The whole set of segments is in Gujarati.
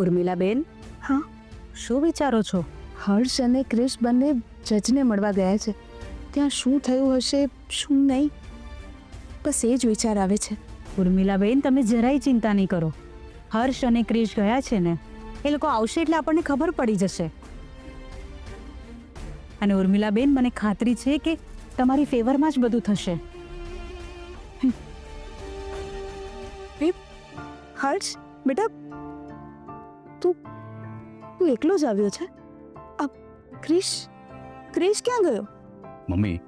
ઉર્મિલાબેન, હા, શું વિચારો છો? હર્ષ અને ક્રિશ બંને જજને મળવા ગયા છે. ત્યાં શું થયું હશે, શું નહીં, બસ એ જ વિચાર આવે છે. ઉર્મિલાબેન, તમે જરાય ચિંતા નહીં કરો. હર્ષ અને ક્રિશ ગયા છે ને, એ લોકો આવશે એટલે આપણને ખબર પડી જશે. અને ઉર્મિલાબેન, મને ખાતરી છે કે તમારી ફેવરમાં જ બધું થશે. હર્ષ બેટા, તું તું એકલો જ આવ્યો છે? ક્રિશ ક્રિશ ક્યાં ગયો? મમ્મી,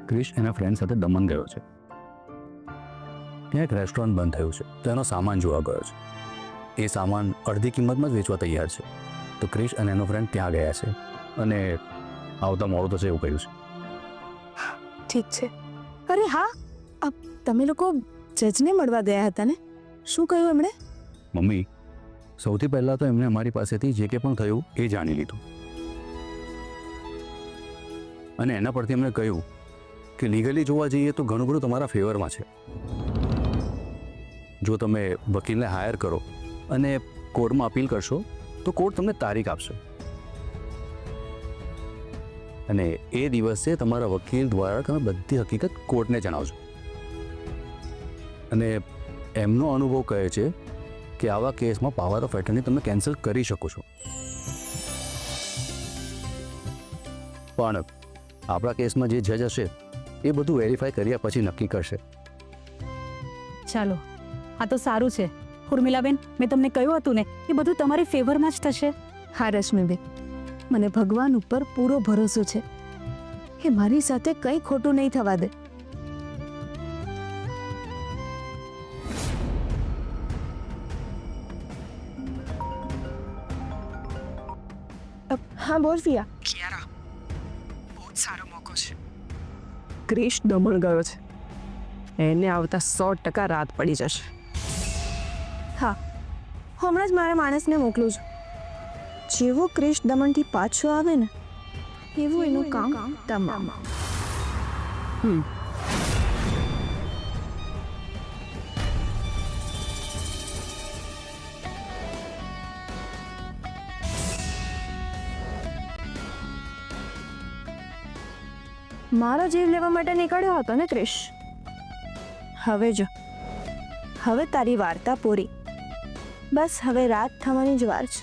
ક્રિશ એના ફ્રેન્ડ સાથે દમણ ગયો છે. ત્યાં એક રેસ્ટોરન્ટ બંધ થયું છે તો એનો સામાન જોવા ગયો છે. એ સામાન અડધી કિંમતમાં જ વેચવા તૈયાર છે. તો ક્રિશ અને એનો ફ્રેન્ડ ત્યાં ગયા છે અને આવતા મોડું થશે એવું કહ્યું છે. ઠીક છે. અરે હા, તમે લોકો જજને મળવા ગયા હતા ને? શું કહ્યું એમણે? મમ્મી, સૌથી પહેલાં તો એમણે અમારી પાસેથી જે કંઈ પણ થયું એ જાણી લીધું અને એના પરથી એમણે કહ્યું કે લીગલી જોવા જઈએ તો ઘણું બધું તમારા ફેવરમાં છે. જો તમે વકીલને હાયર કરો અને કોર્ટમાં અપીલ કરશો તો કોર્ટ તમને તારીખ આપશે અને એ દિવસે તમારા વકીલ દ્વારા તમે બધી હકીકત કોર્ટને જણાવશો. અને એમનો અનુભવ કહે છે કે આવા કેસમાં પાવર ઓફ એટર્ની તમે કેન્સલ કરી શકો છો. પણ આપણા કેસમાં જે જજ હશે એ બધું વેરીફાઈ કર્યા પછી નક્કી કરશે. ચાલો, આ તો સારું છે. ઉર્મિલાબેન, મેં તમને કહ્યું હતું ને, એ બધું તમારી ફેવરમાં જ થશે. હા રશ્મિબેન, મને ભગવાન ઉપર પૂરો ભરોસો છે કે મારી સાથે કંઈ ખોટું નહીં થવા દે. હા બોલ ફિયા. કિયારા, બહુ જ સારો મોકો છે. ક્રિશ દમણ ગયો છે. એને આવતા 100% રાત પડી જશે. હા, હમણાં જ મારા માણસને મોકલું છું. જેવો ક્રિશ દમણથી પાછો આવે ને એવું એનું કામ તમામ. મારો જીવ લેવા માટે નીકળ્યો હતો ને ક્રિશ? હવે જો, હવે તારી વાર્તા પૂરી. બસ હવે રાત થવાની જ વાર છે.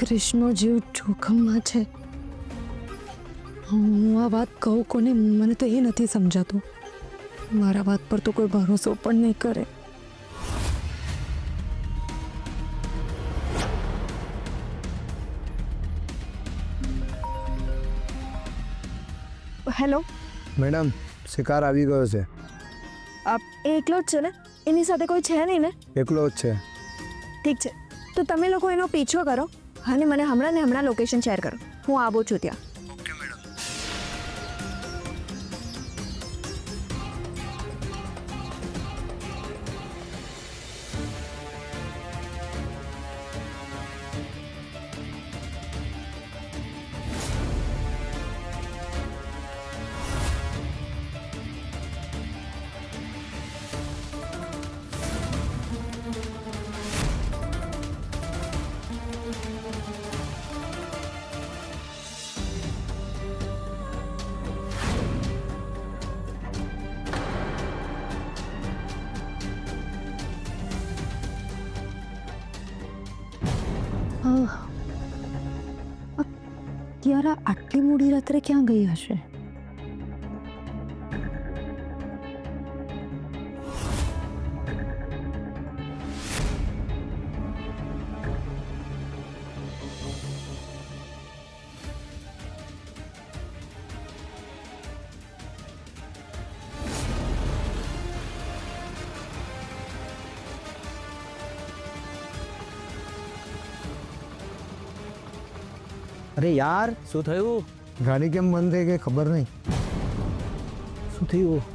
ક્રિશનો જીવ જોખમમાં છે. હું આ વાત કહું કોને? મને તો એ નથી સમજાતું. મારા વાત પર તો કોઈ ભરોસો પણ નહીં કરે. હેલો મેડમ, શિકાર આવી ગયો છે. એ એકલો જ છે ને? એની સાથે કોઈ છે નહીં ને? એકલો જ છે. ઠીક છે, તો તમે લોકો એનો પીછો કરો અને મને હમણાં ને હમણાં લોકેશન શેર કરો. હું આવું છું ત્યાં. કિયારા આટલી મોડી રાત્રે ક્યાં ગઈ હશે? અરે યાર, શું થયું? ગાડી કેમ બંધ થઈ ગઈ ખબર નહીં. શું થયું?